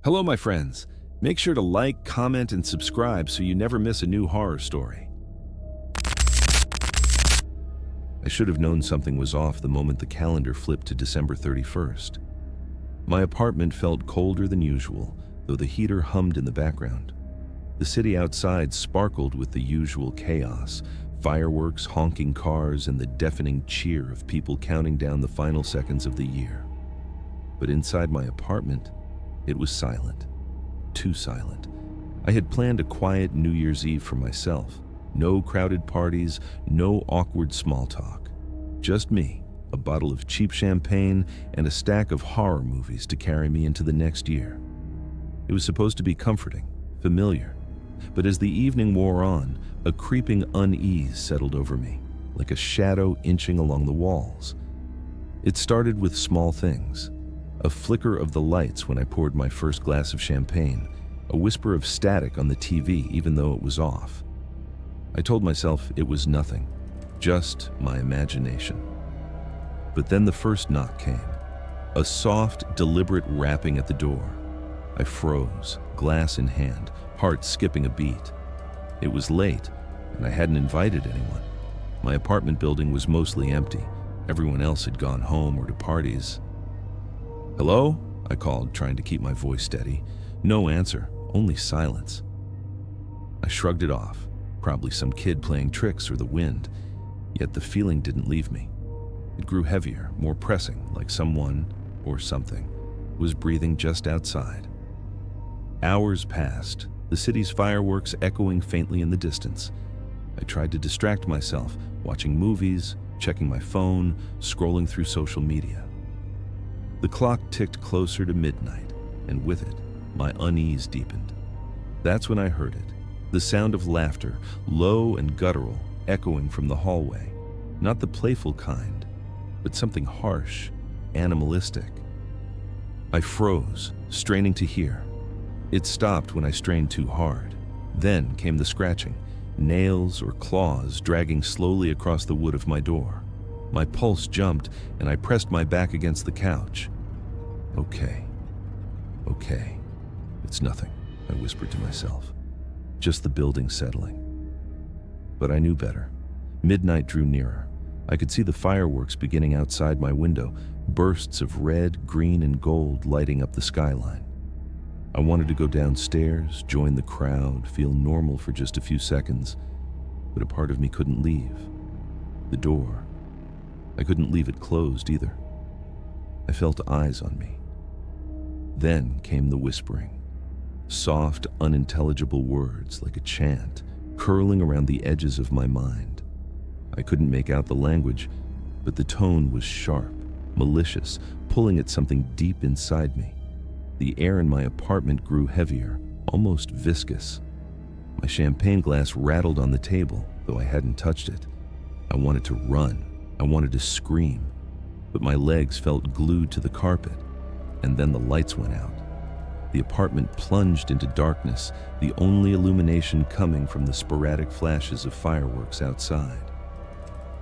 Hello, my friends. Make sure to like, comment, and subscribe so you never miss a new horror story. I should have known something was off the moment the calendar flipped to December 31st. My apartment felt colder than usual, though the heater hummed in the background. The city outside sparkled with the usual chaos, fireworks, honking cars, and the deafening cheer of people counting down the final seconds of the year. But inside my apartment, it was silent. Too silent. I had planned a quiet New Year's Eve for myself. No crowded parties, no awkward small talk. Just me, a bottle of cheap champagne, and a stack of horror movies to carry me into the next year. It was supposed to be comforting, familiar. But as the evening wore on, a creeping unease settled over me, like a shadow inching along the walls. It started with small things. A flicker of the lights when I poured my first glass of champagne, a whisper of static on the TV even though it was off. I told myself it was nothing, just my imagination. But then the first knock came, a soft, deliberate rapping at the door. I froze, glass in hand, heart skipping a beat. It was late, and I hadn't invited anyone. My apartment building was mostly empty. Everyone else had gone home or to parties. "Hello?" I called, trying to keep my voice steady. No answer, only silence. I shrugged it off, probably some kid playing tricks or the wind, yet the feeling didn't leave me. It grew heavier, more pressing, like someone, or something, was breathing just outside. Hours passed, the city's fireworks echoing faintly in the distance. I tried to distract myself, watching movies, checking my phone, scrolling through social media. The clock ticked closer to midnight, and with it, my unease deepened. That's when I heard it, the sound of laughter, low and guttural, echoing from the hallway. Not the playful kind, but something harsh, animalistic. I froze, straining to hear. It stopped when I strained too hard. Then came the scratching, nails or claws dragging slowly across the wood of my door. My pulse jumped, and I pressed my back against the couch. Okay. It's nothing, I whispered to myself. Just the building settling. But I knew better. Midnight drew nearer. I could see the fireworks beginning outside my window, bursts of red, green, and gold lighting up the skyline. I wanted to go downstairs, join the crowd, feel normal for just a few seconds, but a part of me couldn't leave. The door. I couldn't leave it closed either. I felt eyes on me. Then came the whispering. Soft, unintelligible words like a chant, curling around the edges of my mind. I couldn't make out the language, but the tone was sharp, malicious, pulling at something deep inside me. The air in my apartment grew heavier, almost viscous. My champagne glass rattled on the table, though I hadn't touched it. I wanted to run. I wanted to scream, but my legs felt glued to the carpet, and then the lights went out. The apartment plunged into darkness, the only illumination coming from the sporadic flashes of fireworks outside.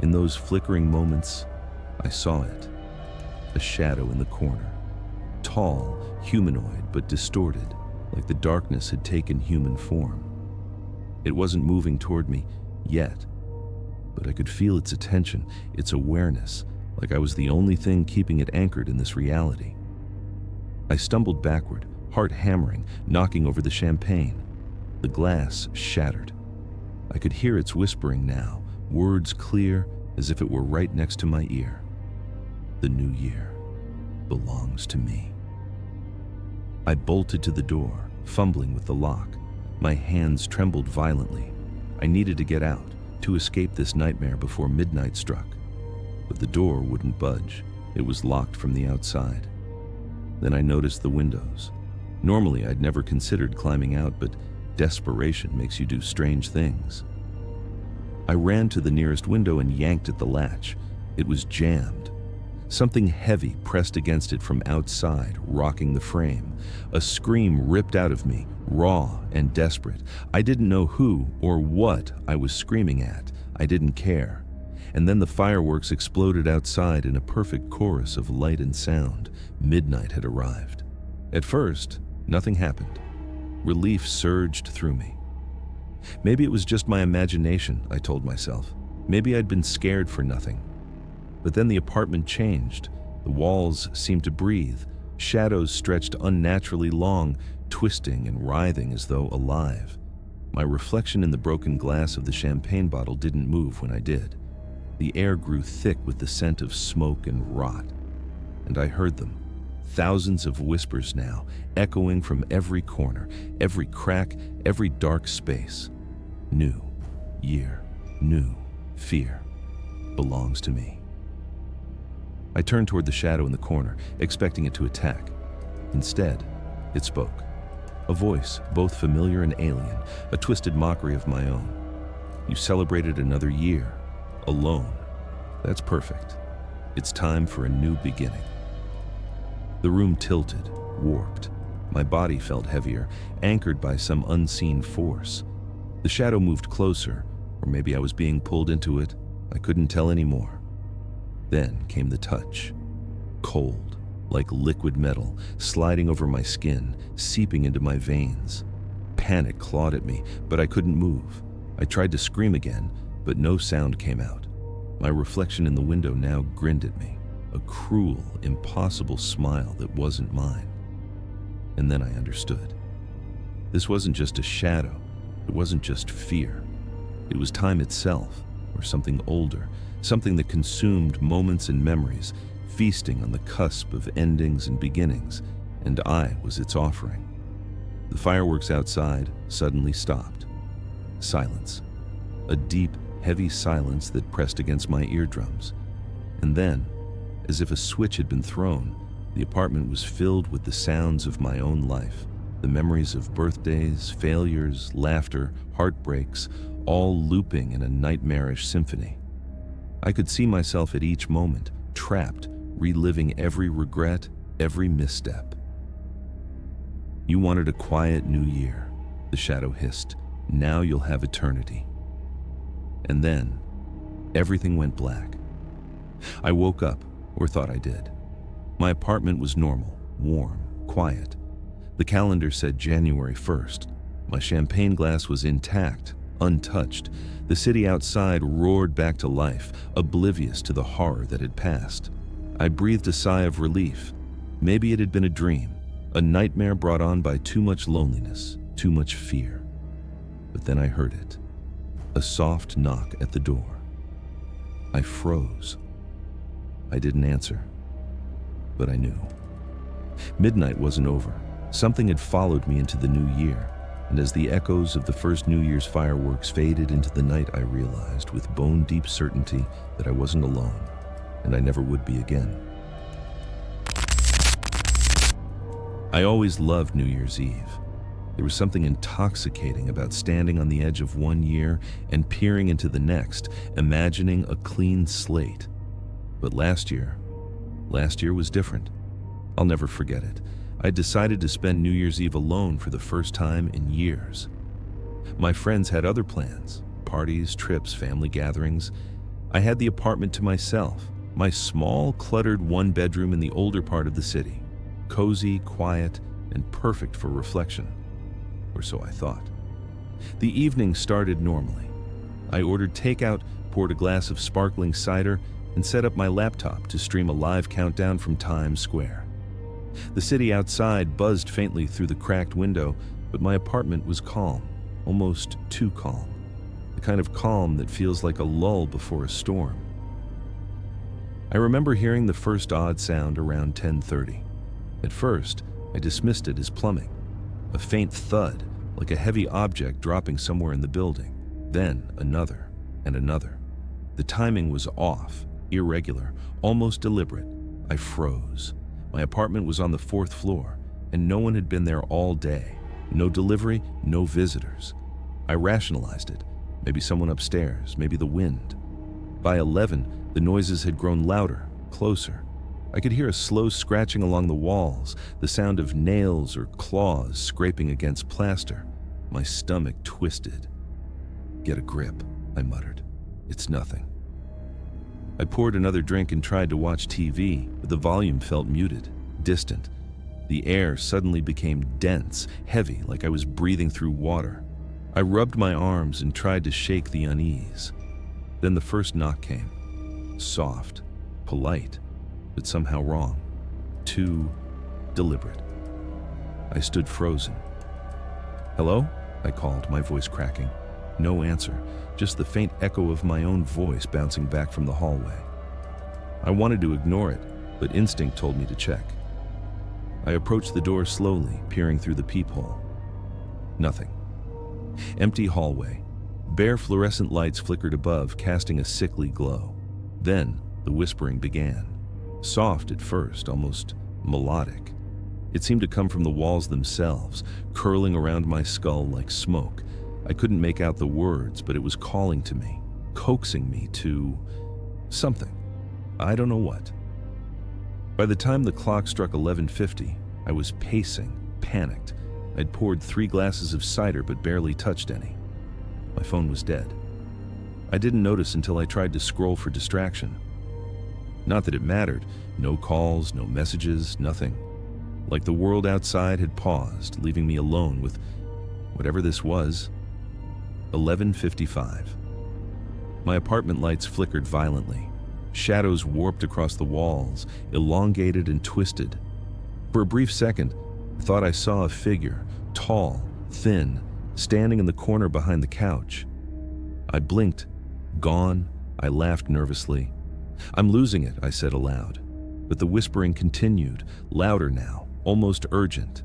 In those flickering moments, I saw it, a shadow in the corner, tall, humanoid, but distorted, like the darkness had taken human form. It wasn't moving toward me yet, but I could feel its attention, its awareness, like I was the only thing keeping it anchored in this reality. I stumbled backward, heart hammering, knocking over the champagne. The glass shattered. I could hear its whispering now, words clear as if it were right next to my ear. The new year belongs to me. I bolted to the door, fumbling with the lock. My hands trembled violently. I needed to get out, to escape this nightmare before midnight struck. But the door wouldn't budge. It was locked from the outside. Then I noticed the windows. Normally, I'd never considered climbing out, but desperation makes you do strange things. I ran to the nearest window and yanked at the latch. It was jammed. Something heavy pressed against it from outside, rocking the frame. A scream ripped out of me, raw and desperate. I didn't know who or what I was screaming at. I didn't care. And then the fireworks exploded outside in a perfect chorus of light and sound. Midnight had arrived. At first, Nothing happened. Relief surged through me. Maybe it was just my imagination, I told myself. Maybe I'd been scared for nothing. But then the apartment changed. The walls seemed to breathe. Shadows stretched unnaturally long, twisting and writhing as though alive. My reflection in the broken glass of the champagne bottle didn't move when I did. The air grew thick with the scent of smoke and rot. And I heard them. Thousands of whispers now, echoing from every corner, every crack, every dark space. New year, new fear belongs to me. I turned toward the shadow in the corner, expecting it to attack. Instead, it spoke. A voice, both familiar and alien, a twisted mockery of my own. You celebrated another year, alone. That's perfect. It's time for a new beginning. The room tilted, warped. My body felt heavier, anchored by some unseen force. The shadow moved closer, or maybe I was being pulled into it. I couldn't tell anymore. Then came the touch. Cold, like liquid metal, sliding over my skin, seeping into my veins. Panic clawed at me, but I couldn't move. I tried to scream again, but no sound came out. My reflection in the window now grinned at me, a cruel, impossible smile that wasn't mine. And then I understood. This wasn't just a shadow. It wasn't just fear. It was time itself, or something older, something that consumed moments and memories, feasting on the cusp of endings and beginnings, and I was its offering. The fireworks outside suddenly stopped. Silence. A deep, heavy silence that pressed against my eardrums. And then, as if a switch had been thrown, the apartment was filled with the sounds of my own life, the memories of birthdays, failures, laughter, heartbreaks, all looping in a nightmarish symphony. I could see myself at each moment, trapped, reliving every regret, every misstep. You wanted a quiet new year, the shadow hissed. Now you'll have eternity. And then, everything went black. I woke up, or thought I did. My apartment was normal, warm, quiet. The calendar said January 1st. My champagne glass was intact, untouched. The city outside roared back to life, oblivious to the horror that had passed. I breathed a sigh of relief. Maybe it had been a dream, a nightmare brought on by too much loneliness, too much fear. But then I heard it. A soft knock at the door. I froze. I didn't answer, but I knew. Midnight wasn't over. Something had followed me into the new year, and as the echoes of the first New Year's fireworks faded into the night, I realized with bone-deep certainty that I wasn't alone, and I never would be again. I always loved New Year's Eve. There was something intoxicating about standing on the edge of one year and peering into the next, imagining a clean slate. But last year was different. I'll never forget it. I decided to spend New Year's Eve alone for the first time in years. My friends had other plans, parties, trips, family gatherings. I had the apartment to myself, my small, cluttered one-bedroom in the older part of the city, cozy, quiet, and perfect for reflection. Or so I thought. The evening started normally. I ordered takeout, poured a glass of sparkling cider, and set up my laptop to stream a live countdown from Times Square. The city outside buzzed faintly through the cracked window, but my apartment was calm, almost too calm. The kind of calm that feels like a lull before a storm. I remember hearing the first odd sound around 10:30. At first, I dismissed it as plumbing. A faint thud, like a heavy object dropping somewhere in the building. Then another, and another. The timing was off, irregular, almost deliberate. I froze. My apartment was on the 4th floor, and no one had been there all day. No delivery, no visitors. I rationalized it. Maybe someone upstairs, maybe the wind. By 11, the noises had grown louder, closer. I could hear a slow scratching along the walls, the sound of nails or claws scraping against plaster. My stomach twisted. "Get a grip," I muttered. "It's nothing." I poured another drink and tried to watch TV, but the volume felt muted, distant. The air suddenly became dense, heavy, like I was breathing through water. I rubbed my arms and tried to shake the unease. Then the first knock came. Soft, polite, but somehow wrong. Too deliberate. I stood frozen. "Hello?" I called, my voice cracking. No answer, just the faint echo of my own voice bouncing back from the hallway. I wanted to ignore it, but instinct told me to check. I approached the door slowly, peering through the peephole. Nothing. Empty hallway. Bare fluorescent lights flickered above, casting a sickly glow. Then the whispering began. Soft at first, almost melodic. It seemed to come from the walls themselves, curling around my skull like smoke. I couldn't make out the words, but it was calling to me, coaxing me to something. I don't know what. By the time the clock struck 11:50, I was pacing, panicked. I'd poured 3 glasses of cider but barely touched any. My phone was dead. I didn't notice until I tried to scroll for distraction. Not that it mattered. No calls, no messages, nothing. Like the world outside had paused, leaving me alone with whatever this was. 11:55. My apartment lights flickered violently. Shadows warped across the walls, elongated and twisted. For a brief second, I thought I saw a figure, tall, thin, standing in the corner behind the couch. I blinked. Gone. I laughed nervously. "I'm losing it," I said aloud. But the whispering continued, louder now, almost urgent.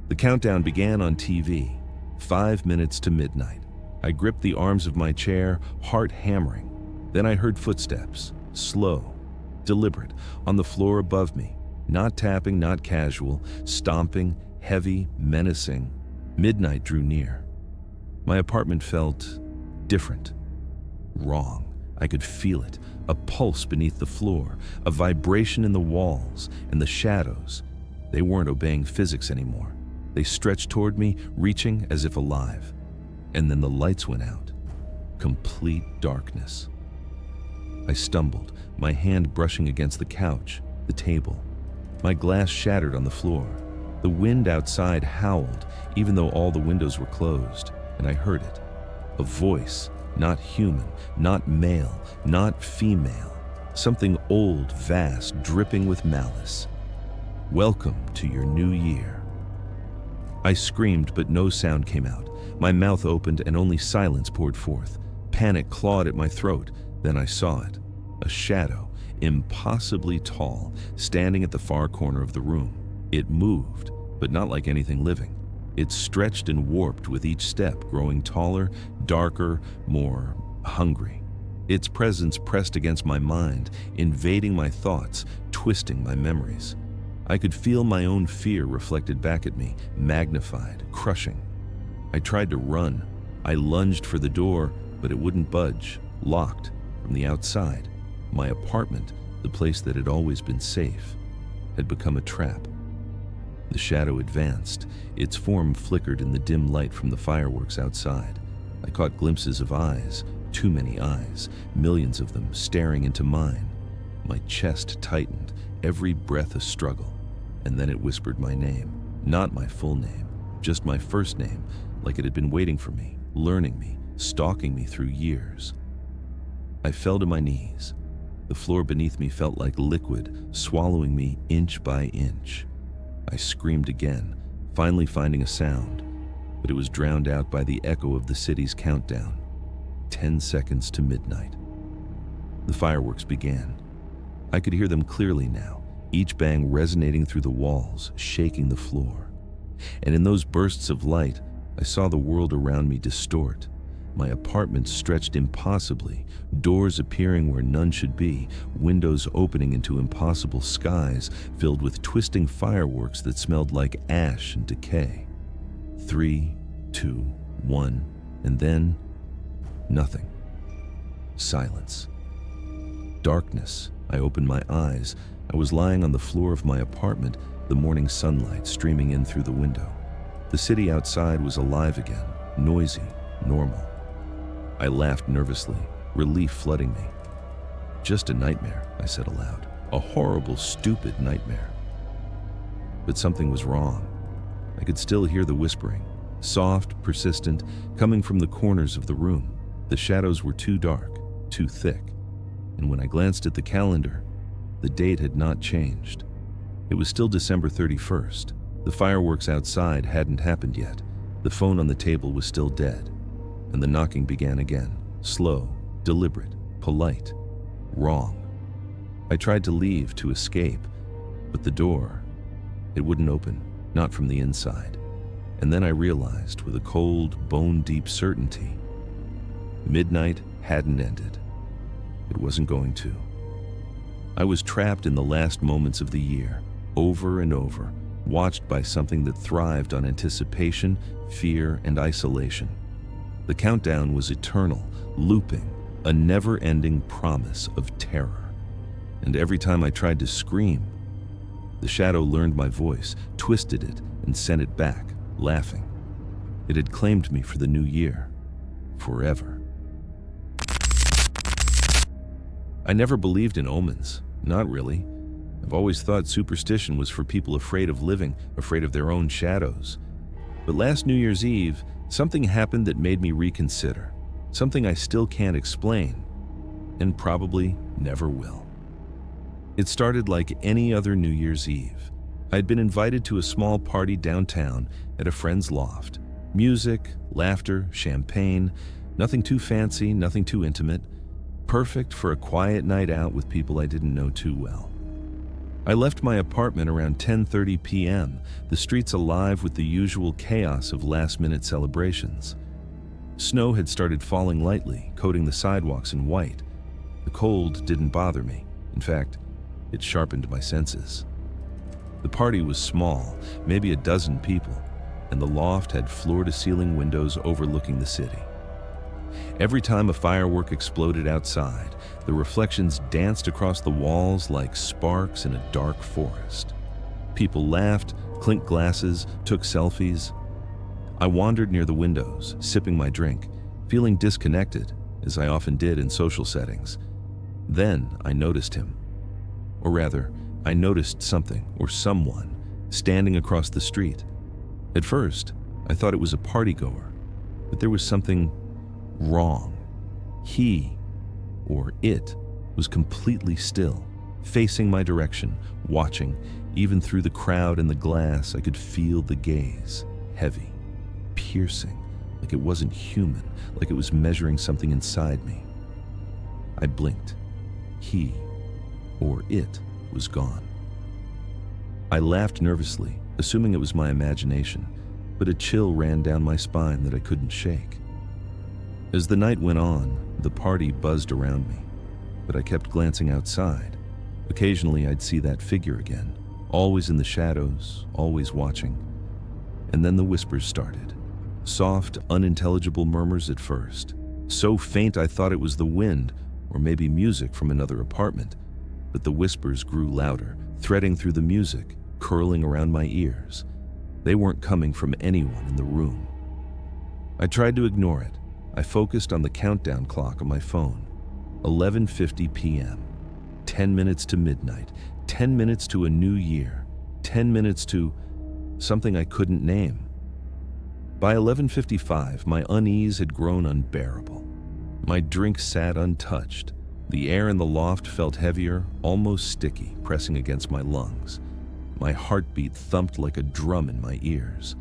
The countdown began on TV. 5 minutes to midnight. I gripped the arms of my chair, heart hammering. Then I heard footsteps, slow, deliberate, on the floor above me. Not tapping, not casual, stomping, heavy, menacing. Midnight drew near. My apartment felt different, wrong. I could feel it, a pulse beneath the floor, a vibration in the walls, and the shadows. They weren't obeying physics anymore. They stretched toward me, reaching as if alive. And then the lights went out. Complete darkness. I stumbled, my hand brushing against the couch, the table. My glass shattered on the floor. The wind outside howled, even though all the windows were closed, and I heard it. A voice, not human, not male, not female. Something old, vast, dripping with malice. "Welcome to your new year." I screamed, but no sound came out. My mouth opened and only silence poured forth. Panic clawed at my throat. Then I saw it. A shadow, impossibly tall, standing at the far corner of the room. It moved, but not like anything living. It stretched and warped with each step, growing taller, darker, more hungry. Its presence pressed against my mind, invading my thoughts, twisting my memories. I could feel my own fear reflected back at me, magnified, crushing. I tried to run. I lunged for the door, but it wouldn't budge, locked from the outside. My apartment, the place that had always been safe, had become a trap. The shadow advanced. Its form flickered in the dim light from the fireworks outside. I caught glimpses of eyes, too many eyes, millions of them staring into mine. My chest tightened, every breath a struggle. And then it whispered my name, not my full name, just my first name, like it had been waiting for me, learning me, stalking me through years. I fell to my knees. The floor beneath me felt like liquid, swallowing me inch by inch. I screamed again, finally finding a sound, but it was drowned out by the echo of the city's countdown. 10 seconds to midnight. The fireworks began. I could hear them clearly now, each bang resonating through the walls, shaking the floor. And in those bursts of light, I saw the world around me distort. My apartment stretched impossibly, doors appearing where none should be, windows opening into impossible skies filled with twisting fireworks that smelled like ash and decay. 3, 2, 1, and then nothing. Silence. Darkness. I opened my eyes. I was lying on the floor of my apartment, the morning sunlight streaming in through the window. The city outside was alive again, noisy, normal. I laughed nervously, relief flooding me. "Just a nightmare," I said aloud. "A horrible, stupid nightmare." but something was wrong. I could still hear the whispering, soft, persistent, coming from the corners of the room. The shadows were too dark, too thick, and when I glanced at the calendar, the date had not changed. It was still December 31st. The fireworks outside hadn't happened yet. The phone on the table was still dead, and the knocking began again, slow, deliberate, polite, wrong. I tried to leave, to escape, but the door, it wouldn't open, not from the inside. And then I realized with a cold, bone-deep certainty, midnight hadn't ended. It wasn't going to. I was trapped in the last moments of the year, over and over, watched by something that thrived on anticipation, fear, and isolation. The countdown was eternal, looping, a never-ending promise of terror. And every time I tried to scream, the shadow learned my voice, twisted it, and sent it back, laughing. It had claimed me for the new year, forever. I never believed in omens, not really. I've always thought superstition was for people afraid of living, afraid of their own shadows. But last New Year's Eve, something happened that made me reconsider, something I still can't explain, and probably never will. It started like any other New Year's Eve. I'd been invited to a small party downtown at a friend's loft. Music, laughter, champagne, nothing too fancy, nothing too intimate. Perfect for a quiet night out with people I didn't know too well. I left my apartment around 10:30 p.m., the streets alive with the usual chaos of last-minute celebrations. Snow had started falling lightly, coating the sidewalks in white. The cold didn't bother me. In fact, it sharpened my senses. The party was small, maybe a dozen people, and the loft had floor-to-ceiling windows overlooking the city. Every time a firework exploded outside, the reflections danced across the walls like sparks in a dark forest. People laughed, clinked glasses, took selfies. I wandered near the windows, sipping my drink, feeling disconnected, as I often did in social settings. Then I noticed him. Or rather, I noticed something or someone standing across the street. At first, I thought it was a partygoer, but there was something wrong. He, or it, was completely still, facing my direction, watching. Even through the crowd and the glass, I could feel the gaze, heavy, piercing, like it wasn't human, like it was measuring something inside me. I blinked. He, or it, was gone. I laughed nervously, assuming it was my imagination, but a chill ran down my spine that I couldn't shake. As the night went on, the party buzzed around me, but I kept glancing outside. Occasionally, I'd see that figure again, always in the shadows, always watching. And then the whispers started. Soft, unintelligible murmurs at first, so faint I thought it was the wind, or maybe music from another apartment. But the whispers grew louder, threading through the music, curling around my ears. They weren't coming from anyone in the room. I tried to ignore it. I focused on the countdown clock on my phone. 11:50 p.m. 10 minutes to midnight. 10 minutes to a new year. 10 minutes to something I couldn't name. By 11:55, my unease had grown unbearable. My drink sat untouched. The air in the loft felt heavier, almost sticky, pressing against my lungs. My heartbeat thumped like a drum in my ears.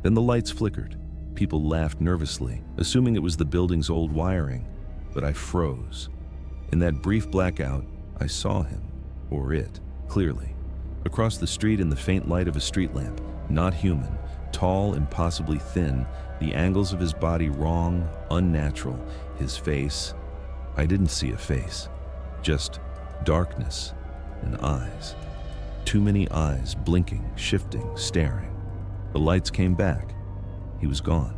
Then the lights flickered. People laughed nervously, assuming it was the building's old wiring, but I froze. In that brief blackout, I saw him, or it, clearly. Across the street in the faint light of a street lamp, not human, tall, impossibly thin, the angles of his body wrong, unnatural, his face. I didn't see a face, just darkness and eyes. Too many eyes, blinking, shifting, staring. The lights came back. He was gone.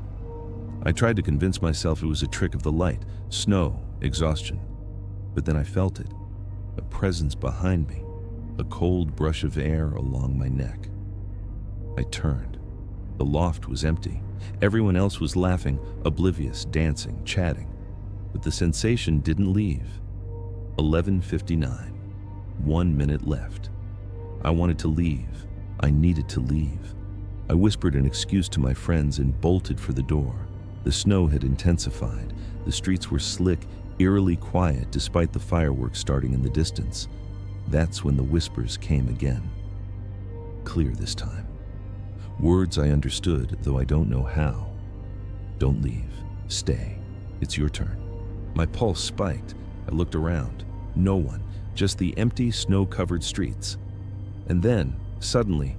I tried to convince myself it was a trick of the light, snow, exhaustion. But then I felt it, a presence behind me, a cold brush of air along my neck. I turned. The loft was empty. Everyone else was laughing, oblivious, dancing, chatting. But the sensation didn't leave. 11:59. 1 minute left. I wanted to leave. I needed to leave. I whispered an excuse to my friends and bolted for the door. The snow had intensified. The streets were slick, eerily quiet despite the fireworks starting in the distance. That's when the whispers came again. Clear this time. Words I understood, though I don't know how. Don't leave. Stay. It's your turn. My pulse spiked. I looked around. No one, just the empty, snow-covered streets. And then, suddenly,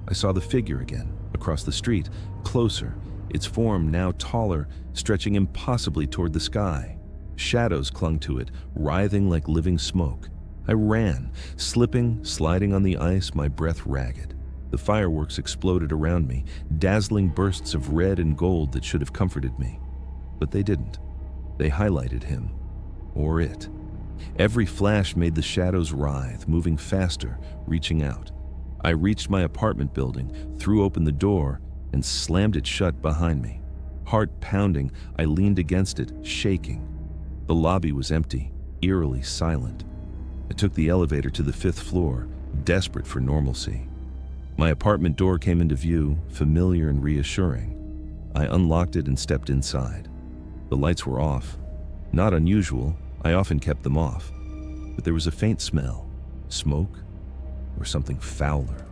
I saw the figure again, across the street, closer, its form now taller, stretching impossibly toward the sky. Shadows clung to it, writhing like living smoke. I ran, slipping, sliding on the ice, my breath ragged. The fireworks exploded around me, dazzling bursts of red and gold that should have comforted me. But they didn't. They highlighted him, or it. Every flash made the shadows writhe, moving faster, reaching out. I reached my apartment building, threw open the door, and slammed it shut behind me. Heart pounding, I leaned against it, shaking. The lobby was empty, eerily silent. I took the elevator to the 5th floor, desperate for normalcy. My apartment door came into view, familiar and reassuring. I unlocked it and stepped inside. The lights were off. Not unusual, I often kept them off. But there was a faint smell, smoke, or something fouler.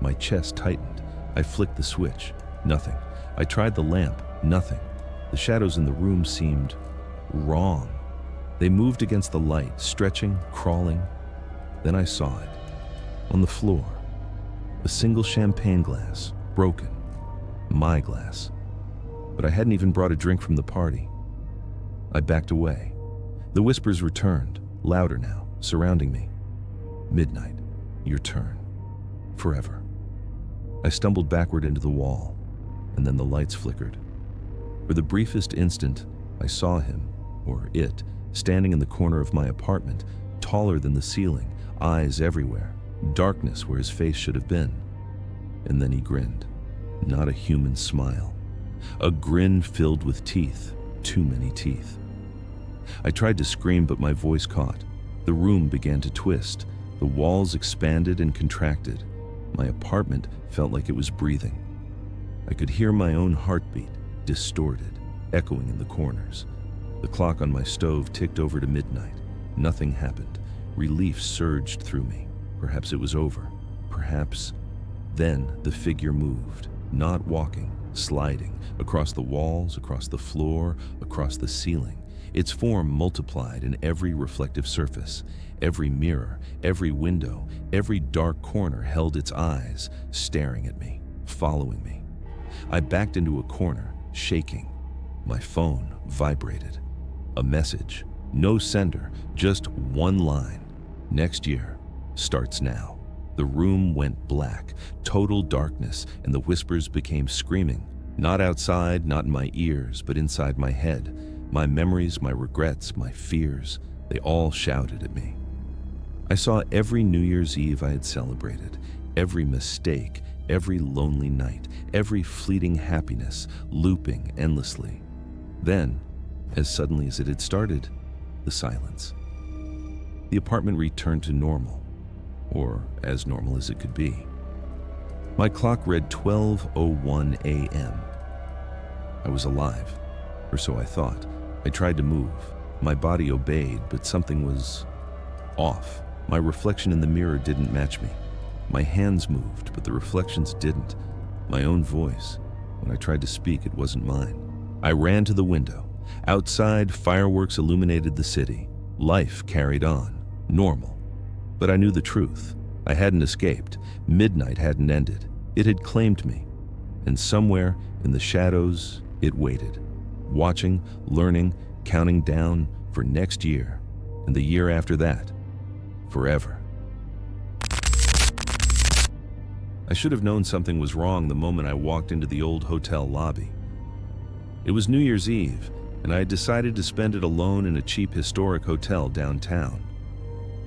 My chest tightened. I flicked the switch. Nothing. I tried the lamp. Nothing. The shadows in the room seemed wrong. They moved against the light, stretching, crawling. Then I saw it. On the floor. A single champagne glass, broken. My glass. But I hadn't even brought a drink from the party. I backed away. The whispers returned, louder now, surrounding me. Midnight. Your turn. Forever. I stumbled backward into the wall, and then the lights flickered. For the briefest instant, I saw him, or it, standing in the corner of my apartment, taller than the ceiling, eyes everywhere, darkness where his face should have been. And then he grinned. Not a human smile. A grin filled with teeth, too many teeth. I tried to scream, but my voice caught. The room began to twist. The walls expanded and contracted. My apartment felt like it was breathing. I could hear my own heartbeat, distorted, echoing in the corners. The clock on my stove ticked over to midnight. Nothing happened. Relief surged through me. Perhaps it was over. Perhaps. Then the figure moved, not walking, sliding, across the walls, across the floor, across the ceiling. Its form multiplied in every reflective surface. Every mirror, every window, every dark corner held its eyes, staring at me, following me. I backed into a corner, shaking. My phone vibrated. A message. No sender, just one line. Next year starts now. The room went black, total darkness, and the whispers became screaming. Not outside, not in my ears, but inside my head. My memories, my regrets, my fears, they all shouted at me. I saw every New Year's Eve I had celebrated, every mistake, every lonely night, every fleeting happiness, looping endlessly. Then, as suddenly as it had started, the silence. The apartment returned to normal, or as normal as it could be. My clock read 12:01 a.m. I was alive, or so I thought. I tried to move. My body obeyed, but something was off. My reflection in the mirror didn't match me. My hands moved, but the reflections didn't. My own voice. When I tried to speak, it wasn't mine. I ran to the window. Outside, fireworks illuminated the city. Life carried on. Normal. But I knew the truth. I hadn't escaped. Midnight hadn't ended. It had claimed me. And somewhere in the shadows, it waited. Watching, learning, counting down for next year, and the year after that, forever. I should have known something was wrong the moment I walked into the old hotel lobby. It was New Year's Eve, and I had decided to spend it alone in a cheap historic hotel downtown.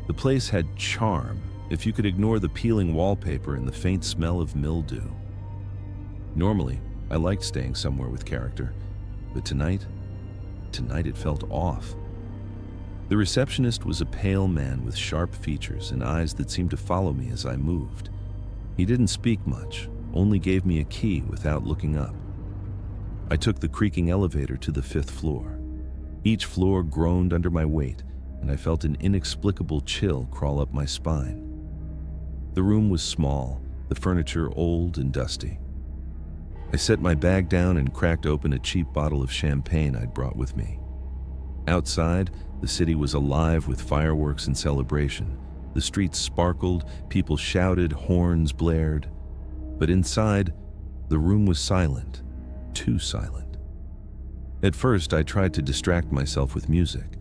The place had charm, if you could ignore the peeling wallpaper and the faint smell of mildew. Normally, I liked staying somewhere with character, but tonight it felt off. The receptionist was a pale man with sharp features and eyes that seemed to follow me as I moved. He didn't speak much, only gave me a key without looking up. I took the creaking elevator to the 5th floor. Each floor groaned under my weight, and I felt an inexplicable chill crawl up my spine. The room was small, the furniture old and dusty. I set my bag down and cracked open a cheap bottle of champagne I'd brought with me. Outside, the city was alive with fireworks and celebration. The streets sparkled, people shouted, horns blared. But inside, the room was silent, too silent. At first, I tried to distract myself with music.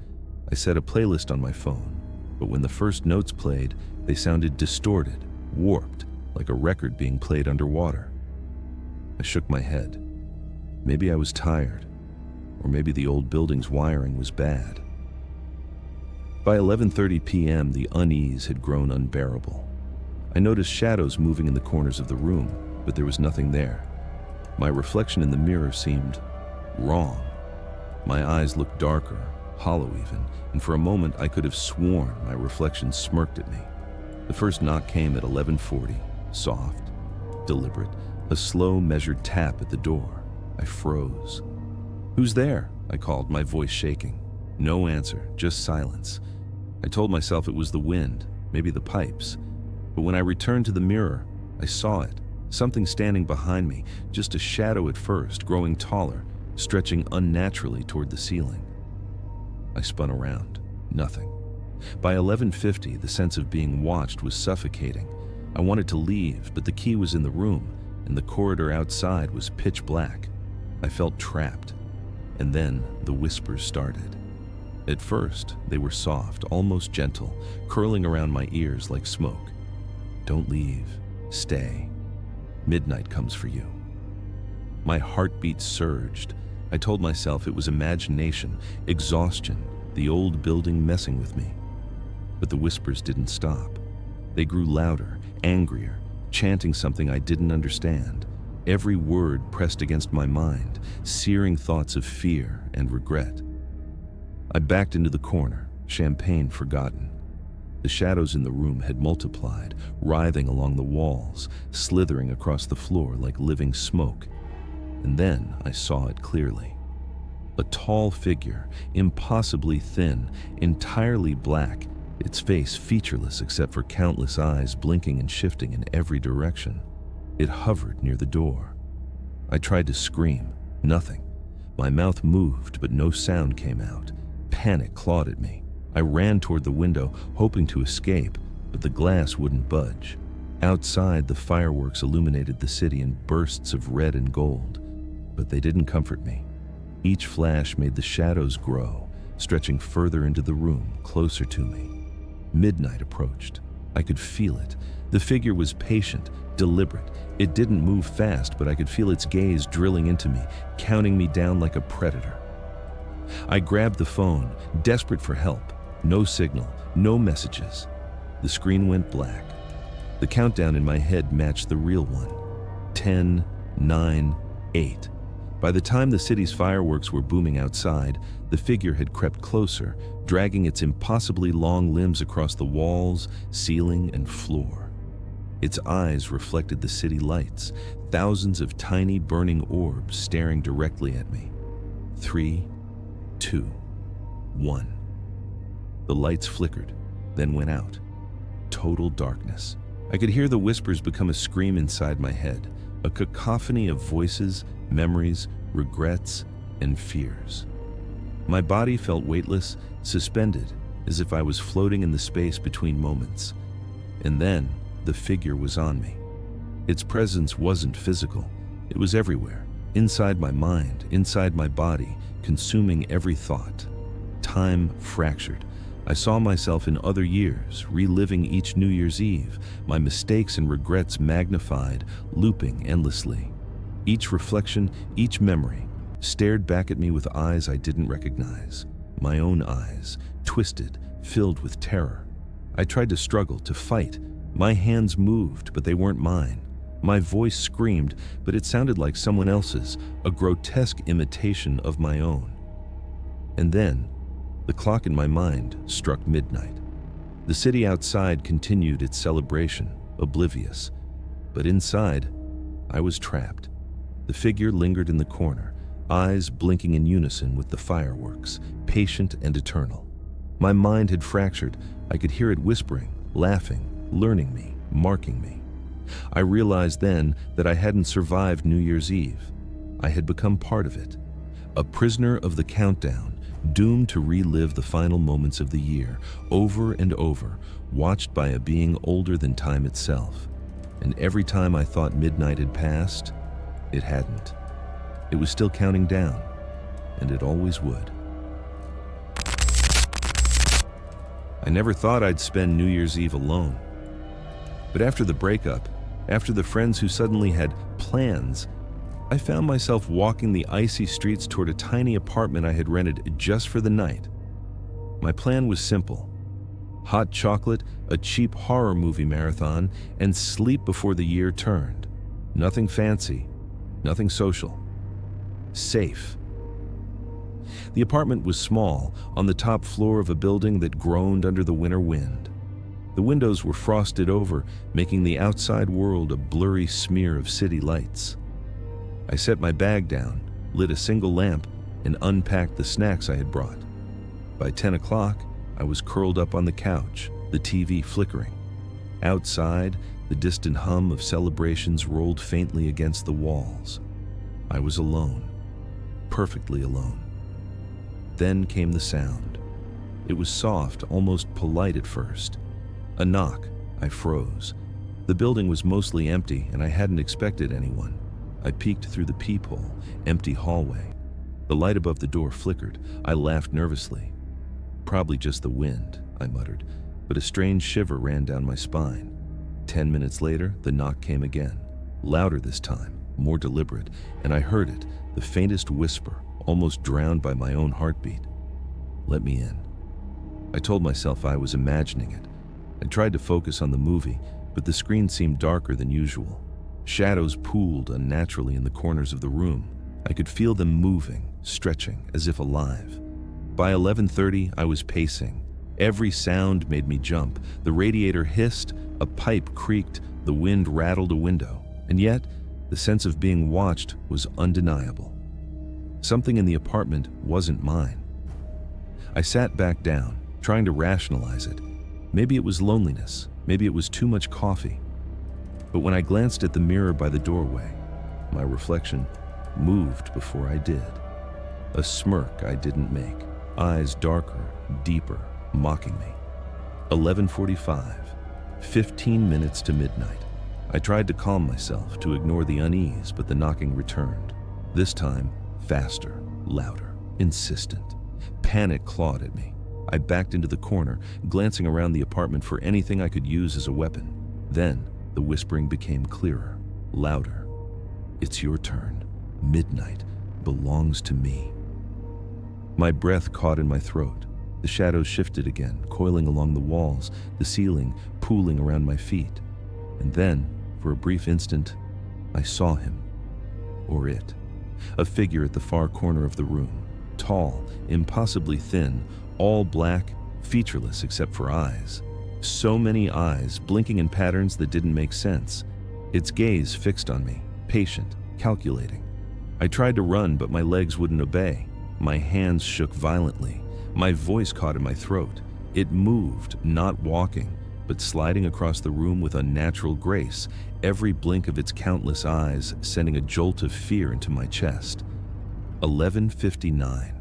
I set a playlist on my phone, but when the first notes played, they sounded distorted, warped, like a record being played underwater. I shook my head. Maybe I was tired, or maybe the old building's wiring was bad. By 11:30 p.m., the unease had grown unbearable. I noticed shadows moving in the corners of the room, but there was nothing there. My reflection in the mirror seemed wrong. My eyes looked darker, hollow even, and for a moment I could have sworn my reflection smirked at me. The first knock came at 11:40, soft, deliberate, a slow, measured tap at the door. I froze. "Who's there?" I called, my voice shaking. No answer, just silence. I told myself it was the wind, maybe the pipes. But when I returned to the mirror, I saw it, something standing behind me, just a shadow at first, growing taller, stretching unnaturally toward the ceiling. I spun around. Nothing. By 11:50, the sense of being watched was suffocating. I wanted to leave, but the key was in the room, and the corridor outside was pitch black. I felt trapped. And then the whispers started. At first, they were soft, almost gentle, curling around my ears like smoke. "Don't leave. Stay. Midnight comes for you." My heartbeat surged. I told myself it was imagination, exhaustion, the old building messing with me. But the whispers didn't stop. They grew louder, angrier, chanting something I didn't understand. Every word pressed against my mind, searing thoughts of fear and regret. I backed into the corner, champagne forgotten. The shadows in the room had multiplied, writhing along the walls, slithering across the floor like living smoke. And then I saw it clearly. A tall figure, impossibly thin, entirely black, its face featureless except for countless eyes blinking and shifting in every direction. It hovered near the door. I tried to scream. Nothing. My mouth moved, but no sound came out. Panic clawed at me. I ran toward the window, hoping to escape, but the glass wouldn't budge. Outside, the fireworks illuminated the city in bursts of red and gold, but they didn't comfort me. Each flash made the shadows grow, stretching further into the room, closer to me. Midnight approached. I could feel it. The figure was patient, deliberate. It didn't move fast, but I could feel its gaze drilling into me, counting me down like a predator. I grabbed the phone, desperate for help. No signal, no messages. The screen went black. The countdown in my head matched the real one. 10, 9, 8. By the time the city's fireworks were booming outside, the figure had crept closer, dragging its impossibly long limbs across the walls, ceiling, and floor. Its eyes reflected the city lights, thousands of tiny burning orbs staring directly at me. 3, 2, 1. The lights flickered, then went out. Total darkness. I could hear the whispers become a scream inside my head, a cacophony of voices, memories, regrets, and fears. My body felt weightless, suspended, as if I was floating in the space between moments. And then, the figure was on me. Its presence wasn't physical. It was everywhere, inside my mind, inside my body, consuming every thought. Time fractured. I saw myself in other years, reliving each New Year's Eve, my mistakes and regrets magnified, looping endlessly. Each reflection, each memory, stared back at me with eyes I didn't recognize. My own eyes, twisted, filled with terror. I tried to struggle, to fight. My hands moved, but they weren't mine. My voice screamed, but it sounded like someone else's, a grotesque imitation of my own. And then, the clock in my mind struck midnight. The city outside continued its celebration, oblivious. But inside, I was trapped. The figure lingered in the corner, eyes blinking in unison with the fireworks, patient and eternal. My mind had fractured. I could hear it whispering, laughing, learning me, marking me. I realized then that I hadn't survived New Year's Eve. I had become part of it, a prisoner of the countdown, doomed to relive the final moments of the year, over and over, watched by a being older than time itself. And every time I thought midnight had passed, it hadn't. It was still counting down, and it always would. I never thought I'd spend New Year's Eve alone. But after the breakup, after the friends who suddenly had plans, I found myself walking the icy streets toward a tiny apartment I had rented just for the night. My plan was simple: hot chocolate, a cheap horror movie marathon, and sleep before the year turned. Nothing fancy, nothing social. Safe. The apartment was small, on the top floor of a building that groaned under the winter wind. The windows were frosted over, making the outside world a blurry smear of city lights. I set my bag down, lit a single lamp, and unpacked the snacks I had brought. By 10 o'clock, I was curled up on the couch, the TV flickering. Outside, the distant hum of celebrations rolled faintly against the walls. I was alone, perfectly alone. Then came the sound. It was soft, almost polite at first. A knock. I froze. The building was mostly empty, and I hadn't expected anyone. I peeked through the peephole, empty hallway. The light above the door flickered. I laughed nervously. Probably just the wind, I muttered, but a strange shiver ran down my spine. 10 minutes later, the knock came again. Louder this time, more deliberate, and I heard it, the faintest whisper, almost drowned by my own heartbeat. Let me in. I told myself I was imagining it. I tried to focus on the movie, but the screen seemed darker than usual. Shadows pooled unnaturally in the corners of the room. I could feel them moving, stretching, as if alive. By 11:30, I was pacing. Every sound made me jump. The radiator hissed, a pipe creaked, the wind rattled a window. And yet, the sense of being watched was undeniable. Something in the apartment wasn't mine. I sat back down, trying to rationalize it. Maybe it was loneliness. Maybe it was too much coffee. But when I glanced at the mirror by the doorway, my reflection moved before I did. A smirk I didn't make, eyes darker, deeper, mocking me. 11:45, 15 minutes to midnight. I tried to calm myself, to ignore the unease, but the knocking returned. This time, faster, louder, insistent. Panic clawed at me. I backed into the corner, glancing around the apartment for anything I could use as a weapon. Then, the whispering became clearer, louder. It's your turn. Midnight belongs to me. My breath caught in my throat. The shadows shifted again, coiling along the walls, the ceiling pooling around my feet. And then, for a brief instant, I saw him. Or it. A figure at the far corner of the room. Tall, impossibly thin, all black, featureless except for eyes. So many eyes, blinking in patterns that didn't make sense. Its gaze fixed on me, patient, calculating. I tried to run, but my legs wouldn't obey. My hands shook violently. My voice caught in my throat. It moved, not walking, but sliding across the room with unnatural grace, every blink of its countless eyes sending a jolt of fear into my chest. 11:59.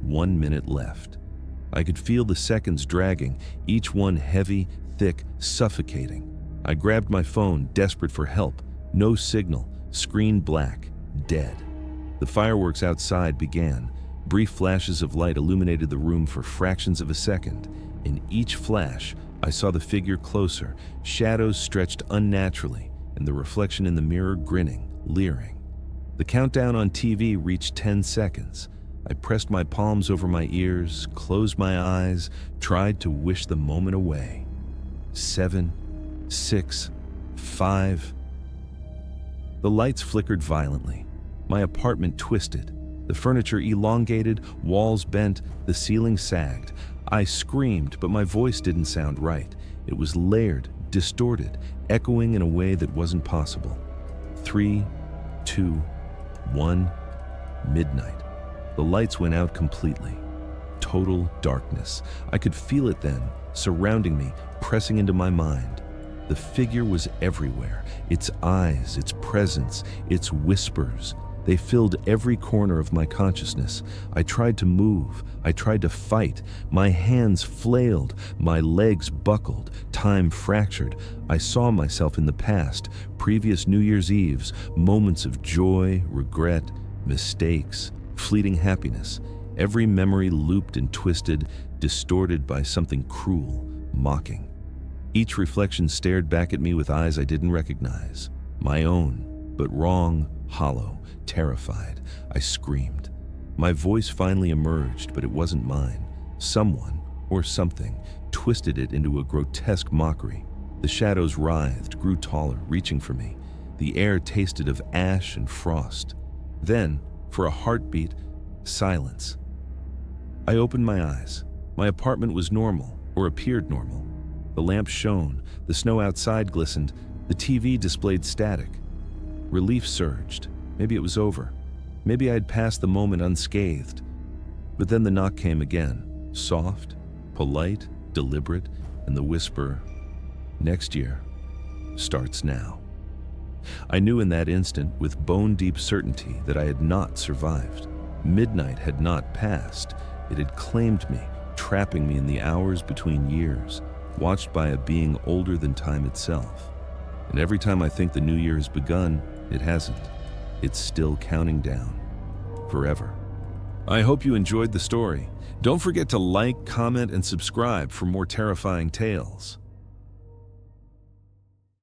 1 minute left. I could feel the seconds dragging, each one heavy, thick, suffocating. I grabbed my phone, desperate for help. No signal, screen black, dead. The fireworks outside began. Brief flashes of light illuminated the room for fractions of a second. In each flash, I saw the figure closer, shadows stretched unnaturally, and the reflection in the mirror grinning, leering. The countdown on TV reached 10 seconds. I pressed my palms over my ears, closed my eyes, tried to wish the moment away. 7, 6, 5. The lights flickered violently. My apartment twisted. The furniture elongated, walls bent, the ceiling sagged. I screamed, but my voice didn't sound right. It was layered, distorted, echoing in a way that wasn't possible. 3, 2, 1, midnight. The lights went out completely. Total darkness. I could feel it then, surrounding me, pressing into my mind. The figure was everywhere. Its eyes, its presence, its whispers. They filled every corner of my consciousness. I tried to move. I tried to fight. My hands flailed. My legs buckled. Time fractured. I saw myself in the past, previous New Year's Eves, moments of joy, regret, mistakes, fleeting happiness. Every memory looped and twisted, distorted by something cruel, mocking. Each reflection stared back at me with eyes I didn't recognize. My own, but wrong, hollow, terrified. I screamed. My voice finally emerged, but it wasn't mine. Someone, or something, twisted it into a grotesque mockery. The shadows writhed, grew taller, reaching for me. The air tasted of ash and frost. Then, for a heartbeat, silence. I opened my eyes. My apartment was normal, or appeared normal. The lamp shone, the snow outside glistened, the TV displayed static. Relief surged. Maybe it was over. Maybe I had passed the moment unscathed. But then the knock came again, soft, polite, deliberate, and the whisper, "Next year starts now." I knew in that instant, with bone-deep certainty, that I had not survived. Midnight had not passed. It had claimed me, trapping me in the hours between years, watched by a being older than time itself. And every time I think the new year has begun, it hasn't. It's still counting down. Forever. I hope you enjoyed the story. Don't forget to like, comment, and subscribe for more terrifying tales.